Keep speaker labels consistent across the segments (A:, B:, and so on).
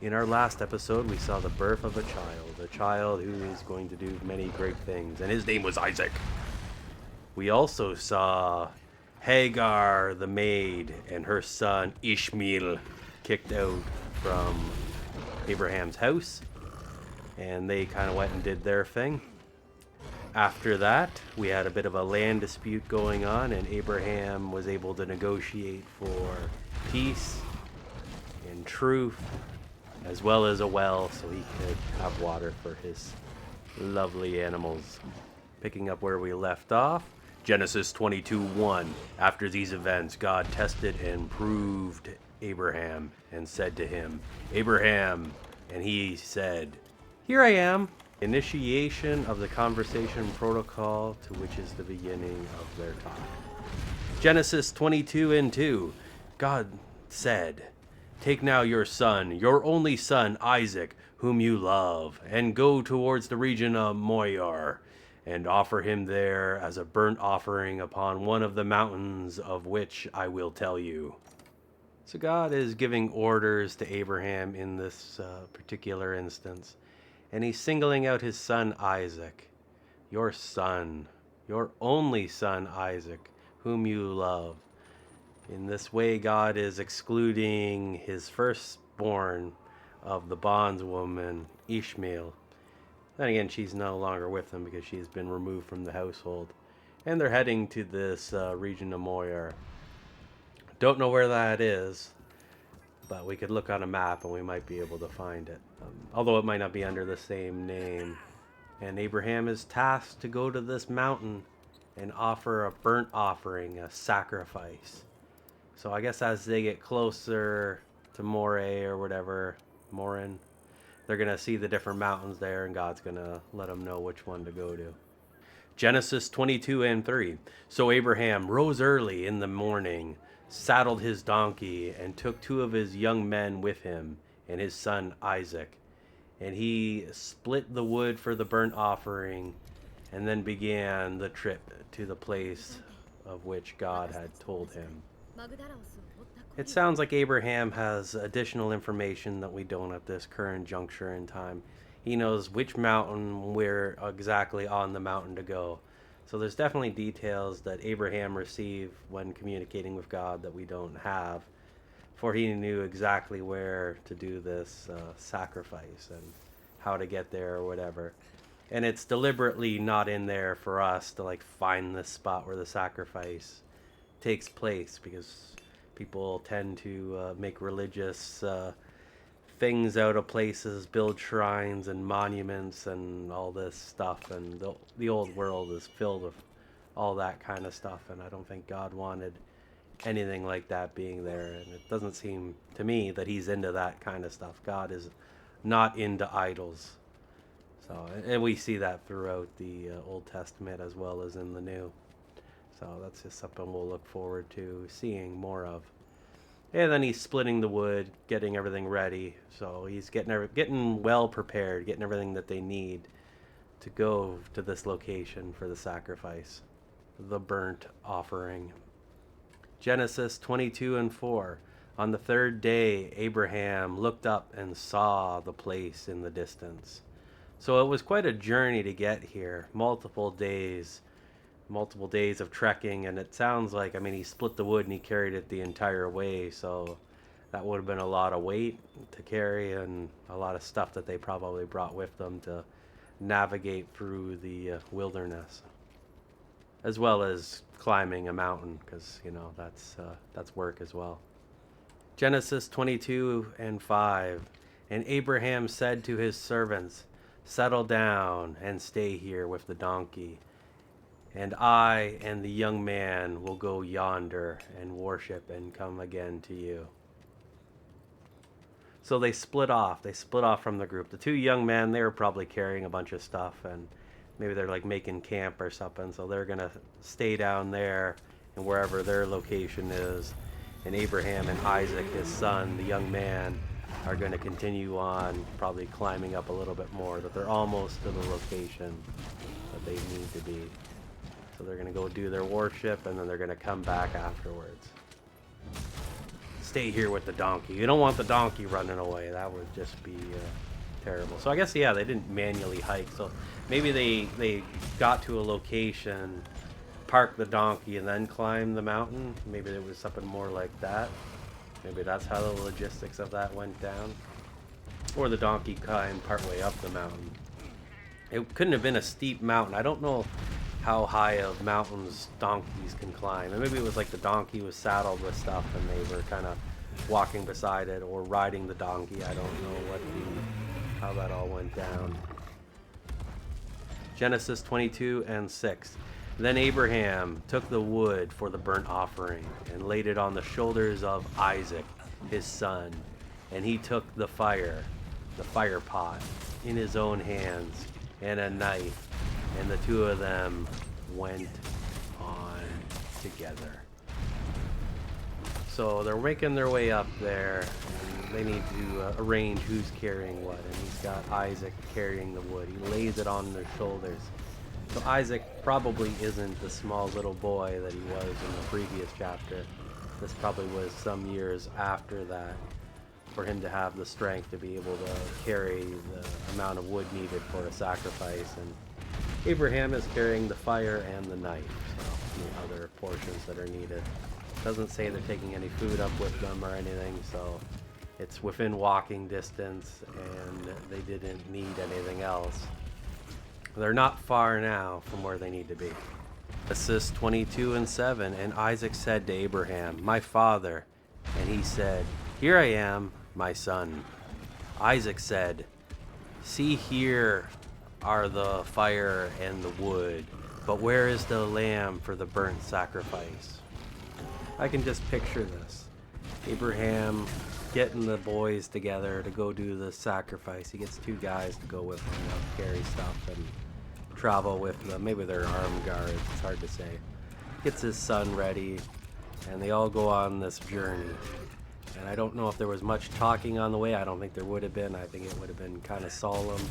A: In our last episode, we saw the birth of a child who is going to do many great things, and his name was Isaac. We also saw Hagar, the maid, and her son Ishmael kicked out from Abraham's house, and they kind of went and did their thing. After that, we had a bit of a land dispute going on, and Abraham was able to negotiate for peace and truth, as well as a well so he could have water for his lovely animals. Picking up where we left off, Genesis 22:1. After these events, God tested and proved Abraham and said to him, "Abraham," and he said, "Here I am." Initiation of the conversation protocol, to which is the beginning of their talk. Genesis 22:2. God said, "Take now your son, your only son Isaac, whom you love, and go towards the region of Moriah, and offer him there as a burnt offering upon one of the mountains of which I will tell you." So God is giving orders to Abraham in this particular instance, and he's singling out his son Isaac, your son, your only son Isaac, whom you love. In this way, God is excluding his firstborn of the bondswoman, Ishmael. Then again, she's no longer with him because she's been removed from the household. And they're heading to this region of Moriah. Don't know where that is, but we could look on a map and we might be able to find it. Although it might not be under the same name. And Abraham is tasked to go to this mountain and offer a burnt offering, a sacrifice. So I guess as they get closer to Moreh or whatever, Morin, they're going to see the different mountains there, and God's going to let them know which one to go to. Genesis 22:3. So Abraham rose early in the morning, saddled his donkey, and took 2 of his young men with him, and his son Isaac. And he split the wood for the burnt offering, and then began the trip to the place of which God had told him. It sounds like Abraham has additional information that we don't at this current juncture in time. He knows which mountain, where exactly on the mountain to go. So there's definitely details that Abraham received when communicating with God that we don't have, for he knew exactly where to do this sacrifice and how to get there or whatever. And it's deliberately not in there for us to like find the spot where the sacrifice takes place, because people tend to make religious things out of places, build shrines and monuments and all this stuff, and the old world is filled with all that kind of stuff, and I don't think God wanted anything like that being there, and it doesn't seem to me that he's into that kind of stuff. God is not into idols. So, and we see that throughout the Old Testament as well as in the New. So that's just something we'll look forward to seeing more of. And then he's splitting the wood, getting everything ready. So he's getting well prepared, getting everything that they need to go to this location for the sacrifice, the burnt offering. Genesis 22:4. On the 3rd day, Abraham looked up and saw the place in the distance. So it was quite a journey to get here, multiple days of trekking, and it sounds like, I mean, he split the wood and he carried it the entire way, so that would have been a lot of weight to carry and a lot of stuff that they probably brought with them to navigate through the wilderness, as well as climbing a mountain, because that's work as well. Genesis 22:5. And Abraham said to his servants, "Settle down and stay here with the donkey, and I and the young man will go yonder and worship and come again to you." So they split off. They split off from the group. The 2 young men, they were probably carrying a bunch of stuff, and maybe they're like making camp or something. So they're going to stay down there and wherever their location is. And Abraham and Isaac, his son, the young man, are going to continue on, probably climbing up a little bit more, that they're almost to the location that they need to be. So they're going to go do their worship, and then they're going to come back afterwards. stay here with the donkey. You don't want the donkey running away. That would just be terrible. So I guess, yeah, they didn't manually hike. So maybe they got to a location, parked the donkey, and then climbed the mountain. Maybe it was something more like that. Maybe that's how the logistics of that went down. Or the donkey climbed partway up the mountain. It couldn't have been a steep mountain. I don't know how high of mountains donkeys can climb. And maybe it was like the donkey was saddled with stuff and they were kind of walking beside it or riding the donkey. I don't know how that all went down. Genesis 22:6. Then Abraham took the wood for the burnt offering and laid it on the shoulders of Isaac, his son. And he took the fire pot, in his own hands and a knife, and the two of them went on together. So they're making their way up there, and they need to arrange who's carrying what. And he's got Isaac carrying the wood. He lays it on their shoulders. So Isaac probably isn't the small little boy that he was in the previous chapter. This probably was some years after that for him to have the strength to be able to carry the amount of wood needed for a sacrifice. And Abraham is carrying the fire and the knife, so the other portions that are needed. Doesn't say they're taking any food up with them or anything, so it's within walking distance and they didn't need anything else. They're not far now from where they need to be. Genesis 22:7. And Isaac said to Abraham, "My father." And he said, "Here I am, my son." Isaac said, "See, here are the fire and the wood, but where is the lamb for the burnt sacrifice?" I can just picture this. Abraham getting the boys together to go do the sacrifice. He gets two guys to go with him, carry stuff and travel with them. Maybe they're armed guards, it's hard to say. Gets his son ready, and they all go on this journey. And I don't know if there was much talking on the way. I don't think there would have been. I think it would have been kind of solemn.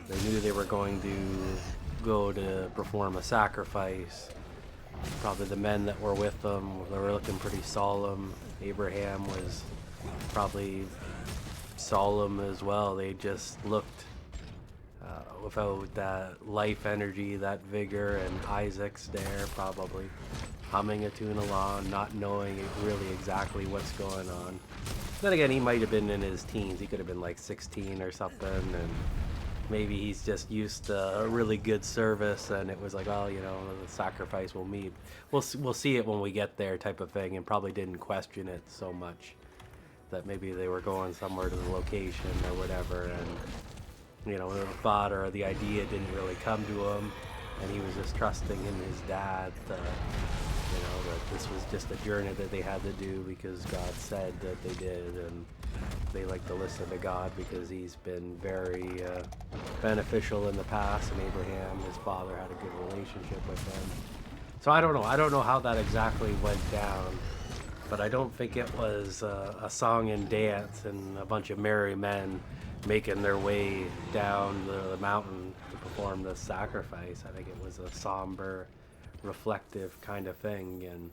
A: They knew they were going to go to perform a sacrifice. Probably the men that were with them, they were looking pretty solemn. Abraham was probably solemn as well. They just looked without that life energy, that vigor, and Isaac's there probably humming a tune along, not knowing really exactly what's going on. Then again, he might have been in his teens. He could have been like 16 or something, and maybe he's just used to a really good service, and it was like, well, the sacrifice will meet. We'll see it when we get there type of thing, and probably didn't question it so much that maybe they were going somewhere to the location or whatever, and the thought or the idea didn't really come to him, and he was just trusting in his dad that this was just a journey that they had to do because God said that they did, and they like to listen to God because he's been very beneficial in the past, and Abraham, his father, had a good relationship with him. So I don't know how that exactly went down, but I don't think it was a song and dance and a bunch of merry men making their way down the mountain to perform the sacrifice. I think it was a somber, reflective kind of thing, and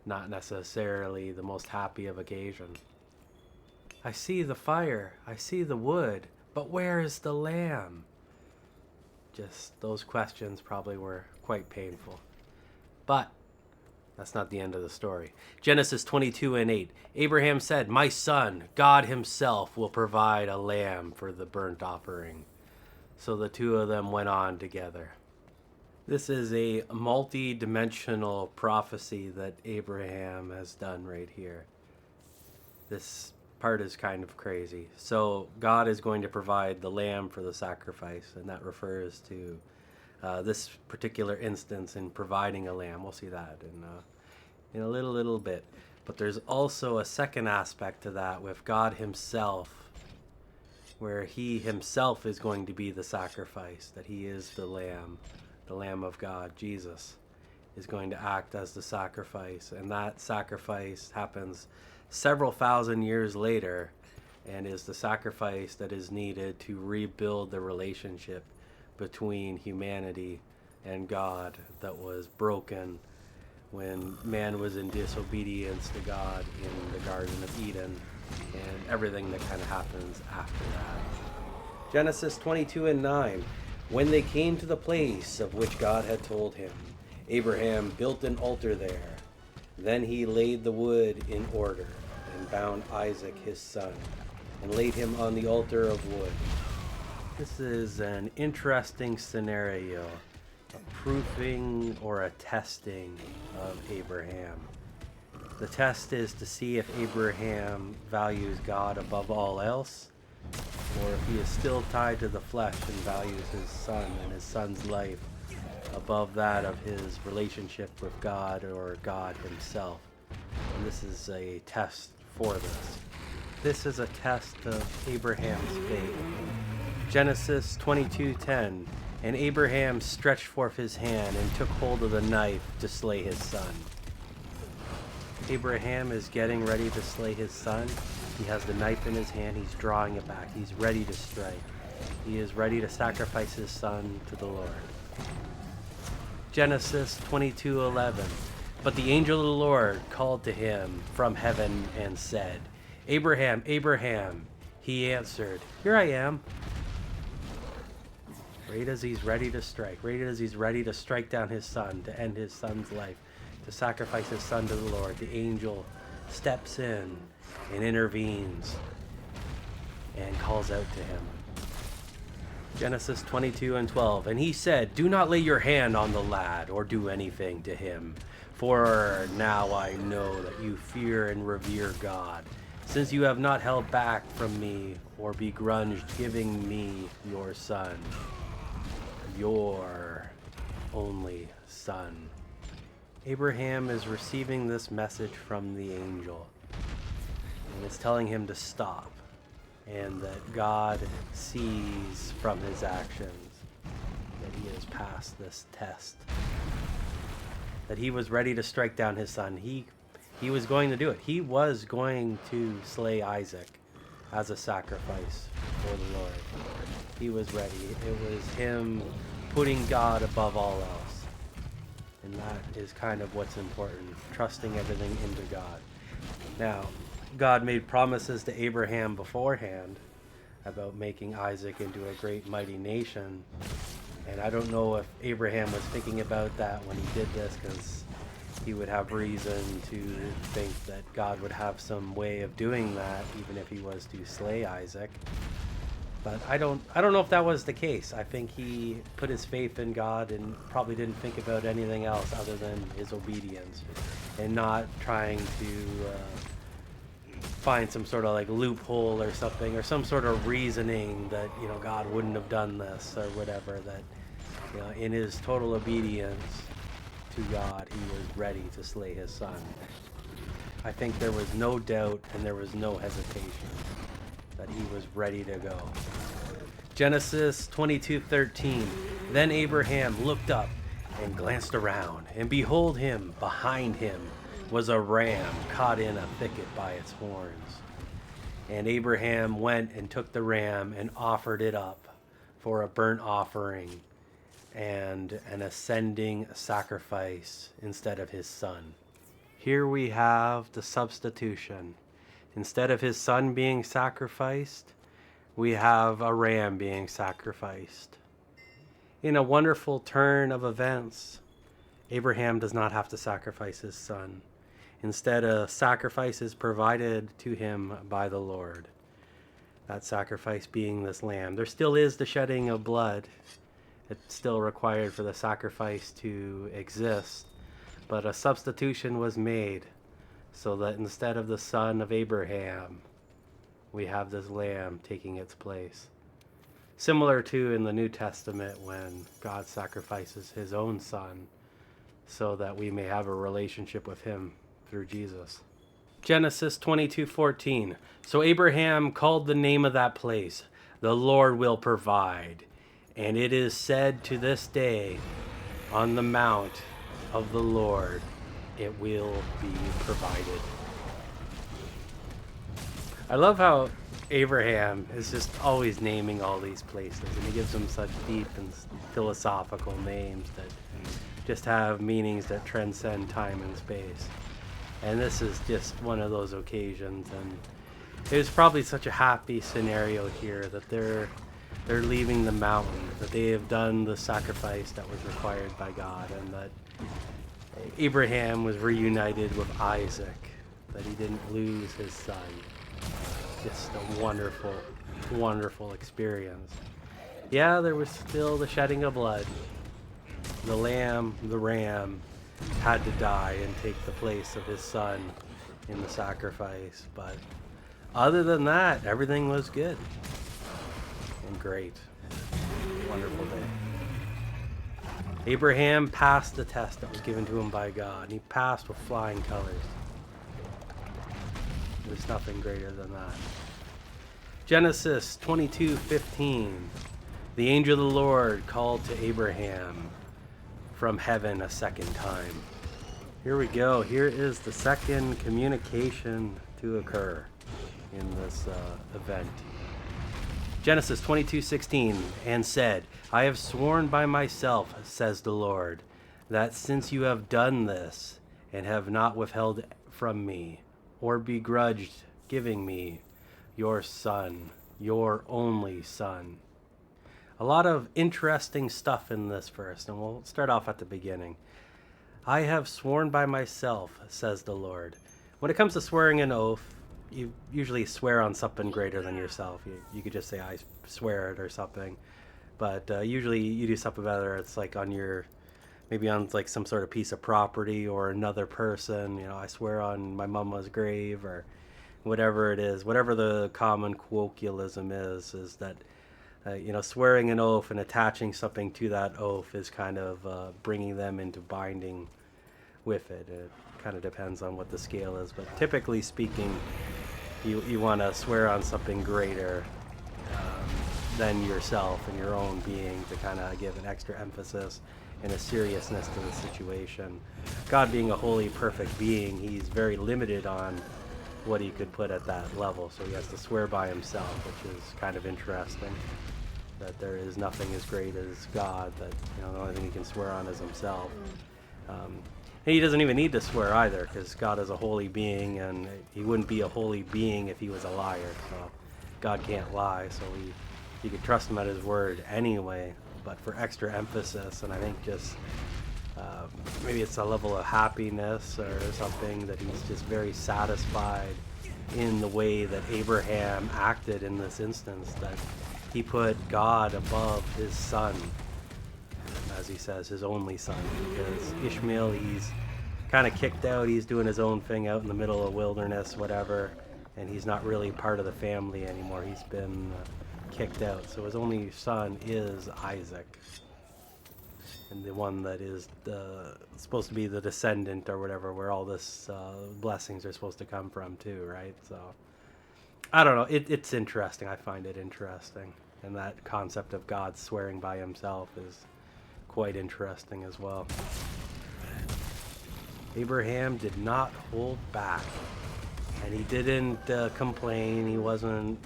A: not necessarily the most happy of occasion. I see the fire, I see the wood, but where is the lamb? Just those questions probably were quite painful. But that's not the end of the story. Genesis 22:8. Abraham said, "My son, God himself will provide a lamb for the burnt offering." So the two of them went on together. This is a multi-dimensional prophecy that Abraham has done right here. This part is kind of crazy. So God is going to provide the lamb for the sacrifice, and that refers to this particular instance in providing a lamb. We'll see that in a little bit. But there's also a second aspect to that with God himself, where he himself is going to be the sacrifice, that he is the Lamb of God. Jesus is going to act as the sacrifice, and that sacrifice happens several thousand years later and is the sacrifice that is needed to rebuild the relationship between humanity and God that was broken when man was in disobedience to God in the Garden of Eden, and everything that kind of happens after that. Genesis 22:9. When they came to the place of which God had told him, Abraham built an altar there. Then he laid the wood in order and bound Isaac his son and laid him on the altar of wood. This is an interesting scenario, a proving or a testing of Abraham. The test is to see if Abraham values God above all else, or if he is still tied to the flesh and values his son and his son's life above that of his relationship with God or God himself. And this is a test for this. This is a test of Abraham's faith. Genesis 22:10. And Abraham stretched forth his hand and took hold of the knife to slay his son. Abraham is getting ready to slay his son. He has the knife in his hand. He's drawing it back. He's ready to strike. He is ready to sacrifice his son to the Lord. Genesis 22:11. But the angel of the Lord called to him from heaven and said, Abraham, Abraham. He answered, Here I am. Right as he's ready to strike, right as he's ready to strike down his son, to end his son's life, to sacrifice his son to the Lord, the angel steps in and intervenes and calls out to him. Genesis 22:12. And he said, Do not lay your hand on the lad or do anything to him, for now I know that you fear and revere God, since you have not held back from me or begrudged giving me your son, your only son. Abraham is receiving this message from the angel, and it's telling him to stop, and that God sees from his actions that he has passed this test, that he was ready to strike down his son. He was going to do it. He was going to slay Isaac as a sacrifice for the Lord. He was ready. It was him putting God above all else. And that is kind of what's important, trusting everything into God. Now, God made promises to Abraham beforehand about making Isaac into a great mighty nation. And I don't know if Abraham was thinking about that when he did this, because he would have reason to think that God would have some way of doing that, even if he was to slay Isaac. But I don't know if that was the case. I think he put his faith in God and probably didn't think about anything else other than his obedience, and not trying to find some sort of like loophole or something, or some sort of reasoning that, you know, God wouldn't have done this or whatever. That, you know, in his total obedience to God, he was ready to slay his son. I think there was no doubt and there was no hesitation, that he was ready to go. Genesis 22:13. Then Abraham looked up and glanced around, and behold, him behind him was a ram caught in a thicket by its horns. And Abraham went and took the ram and offered it up for a burnt offering and an ascending sacrifice instead of his son. Here we have the substitution. Instead of his son being sacrificed, we have a ram being sacrificed. In a wonderful turn of events, Abraham does not have to sacrifice his son. Instead, a sacrifice is provided to him by the Lord. That sacrifice being this lamb. There still is the shedding of blood. It's still required for the sacrifice to exist. But a substitution was made, so that instead of the son of Abraham, we have this lamb taking its place. Similar to in the New Testament when God sacrifices his own son so that we may have a relationship with him through Jesus. Genesis 22:14. So Abraham called the name of that place, The Lord Will Provide. And it is said to this day, on the mount of the Lord it will be provided. I love how Abraham is just always naming all these places, and he gives them such deep and philosophical names that just have meanings that transcend time and space. And this is just one of those occasions, and it was probably such a happy scenario here that they're leaving the mountain, that they have done the sacrifice that was required by God, and that Abraham was reunited with Isaac, that he didn't lose his son. Just a wonderful, wonderful experience. Yeah, there was still the shedding of blood. The lamb, the ram, had to die and take the place of his son in the sacrifice. But other than that, everything was good and great. Wonderful day. Abraham passed the test that was given to him by God, and he passed with flying colors. There's nothing greater than that. Genesis 22:15. The angel of the Lord called to Abraham from heaven a second time. Here we go. Here is the second communication to occur in this event. Genesis 22:16, and said, I have sworn by myself, says the Lord, that since you have done this, and have not withheld from me, or begrudged giving me your son, your only son. A lot of interesting stuff in this verse, and we'll start off at the beginning. I have sworn by myself, says the Lord. When it comes to swearing an oath, you usually swear on something greater than yourself. You could just say, I swear it or something. But usually you do something better. It's like on maybe on like some sort of piece of property or another person. You know, I swear on my mama's grave or whatever it is. Whatever the common colloquialism is that, swearing an oath and attaching something to that oath is kind of bringing them into binding with it. It kind of depends on what the scale is, but typically speaking, you want to swear on something greater than yourself and your own being to kind of give an extra emphasis and a seriousness to the situation. God being a holy, perfect being, he's very limited on what he could put at that level, so he has to swear by himself, which is kind of interesting, that there is nothing as great as God, that the only thing he can swear on is himself. And he doesn't even need to swear either, because God is a holy being, and he wouldn't be a holy being if he was a liar. So God can't lie, so you could trust him at his word anyway. But for extra emphasis, and I think just maybe it's a level of happiness or something, that he's just very satisfied in the way that Abraham acted in this instance, that he put God above his son, as he says, his only son, because Ishmael, he's kind of kicked out. He's doing his own thing out in the middle of wilderness, whatever, and he's not really part of the family anymore. He's been kicked out. So his only son is Isaac, and the one that is supposed to be the descendant or whatever, where all this blessings are supposed to come from too, right? So I don't know. It's interesting. I find it interesting, and that concept of God swearing by himself is quite interesting as well. Abraham did not hold back, and he didn't complain. He wasn't,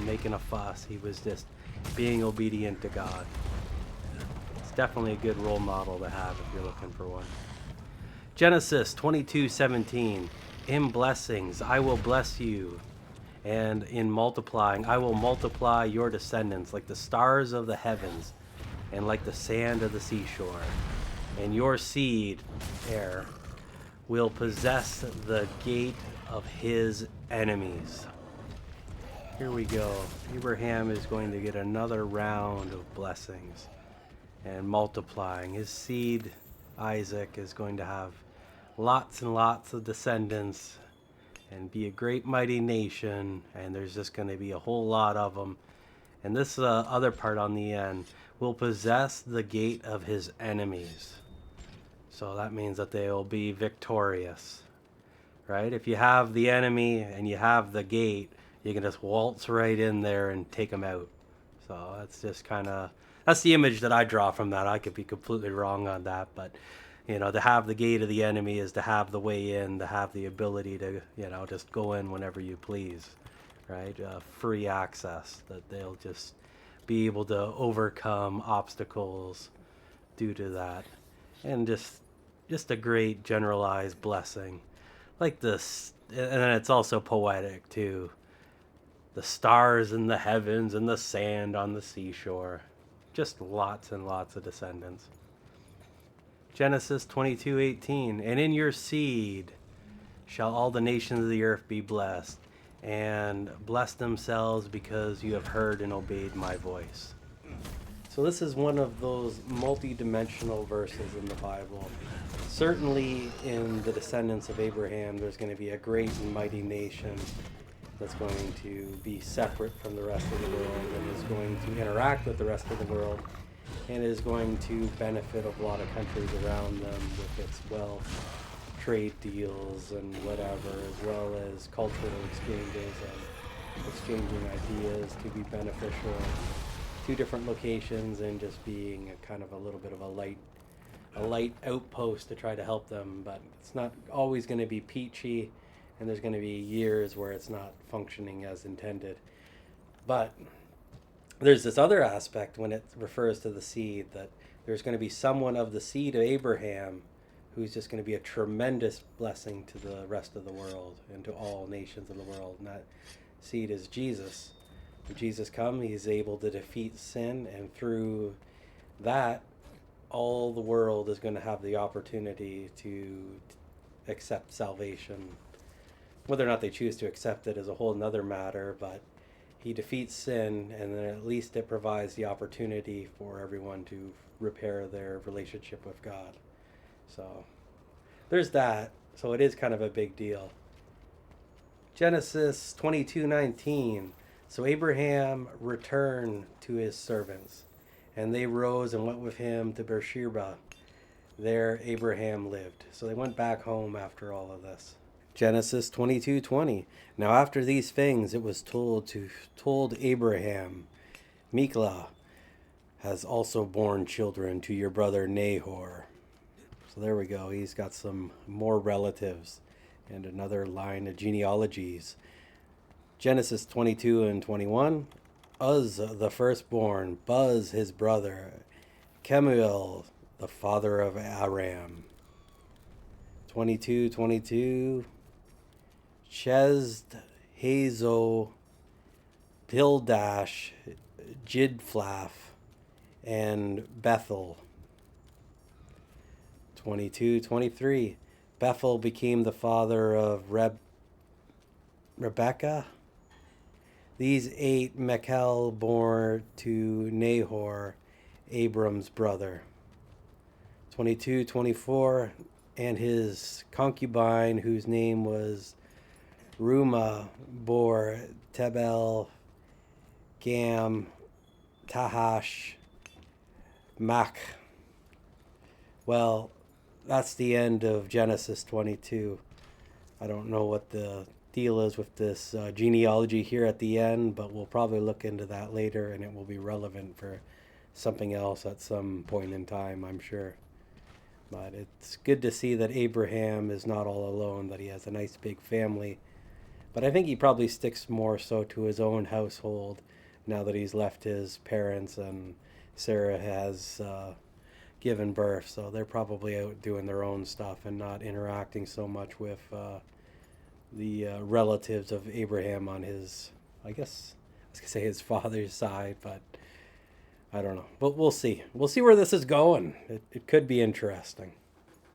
A: making a fuss. He was just being obedient to God. It's definitely a good role model to have if you're looking for one. Genesis 22:17, in blessings I will bless you, and in multiplying I will multiply your descendants like the stars of the heavens and like the sand of the seashore. And your seed, heir, will possess the gate of his enemies. Here we go. Abraham is going to get another round of blessings and multiplying. His seed, Isaac, is going to have lots and lots of descendants and be a great mighty nation, and there's just going to be a whole lot of them. And this other part on the end, will possess the gate of his enemies. So that means that they will be victorious, right? If you have the enemy and you have the gate, you can just waltz right in there and take them out. So that's just that's the image that I draw from that. I could be completely wrong on that, but to have the gate of the enemy is to have the way in, to have the ability to, just go in whenever you please, right? Free access, that they'll just be able to overcome obstacles due to that. and just a great generalized blessing. Like this, and then it's also poetic too. The stars in the heavens and the sand on the seashore. Just lots and lots of descendants. Genesis 22:18, and in your seed shall all the nations of the earth be blessed, and bless themselves because you have heard and obeyed my voice. So this is one of those multi-dimensional verses in the Bible. Certainly in the descendants of Abraham, there's going to be a great and mighty nation that's going to be separate from the rest of the world and is going to interact with the rest of the world and is going to benefit a lot of countries around them with its wealth, trade deals, and whatever, as well as cultural exchanges and exchanging ideas to be beneficial to different locations and just being a kind of a little bit of a light outpost to try to help them. But it's not always going to be peachy, and there's going to be years where it's not functioning as intended. But there's this other aspect when it refers to the seed, that there's going to be someone of the seed of Abraham who's just going to be a tremendous blessing to the rest of the world and to all nations of the world. And that seed is Jesus. When Jesus comes, he's able to defeat sin, and through that, all the world is going to have the opportunity to accept salvation. Whether or not they choose to accept it is a whole nother matter, but he defeats sin, and then at least it provides the opportunity for everyone to repair their relationship with God. So there's that. So it is kind of a big deal. Genesis 22:19. So Abraham returned to his servants, and they rose and went with him to Beersheba. There Abraham lived. So they went back home after all of this. Genesis 22:20. Now after these things it was told Abraham, Miklah has also borne children to your brother Nahor. So there we go. He's got some more relatives and another line of genealogies. Genesis 22:21. Uz the firstborn, Buz his brother, Kemuel the father of Aram. 22:22. Chesed, Hazo, Pildash, Jidflaph, and Bethel. 22:23. Bethel became the father of Rebekah. These 8 Mechel bore to Nahor, Abram's brother. 22:24. And his concubine, whose name was Ruma, bore Tebel, Gam, Tahash, Mach. Well, that's the end of Genesis 22. I don't know what the deal is with this genealogy here at the end, but we'll probably look into that later, and it will be relevant for something else at some point in time, I'm sure. But it's good to see that Abraham is not all alone, that he has a nice big family. But I think he probably sticks more so to his own household now that he's left his parents and Sarah has given birth. So they're probably out doing their own stuff and not interacting so much with the relatives of Abraham on his, I guess I was going to say his father's side, but I don't know. But we'll see. We'll see where this is going. It could be interesting.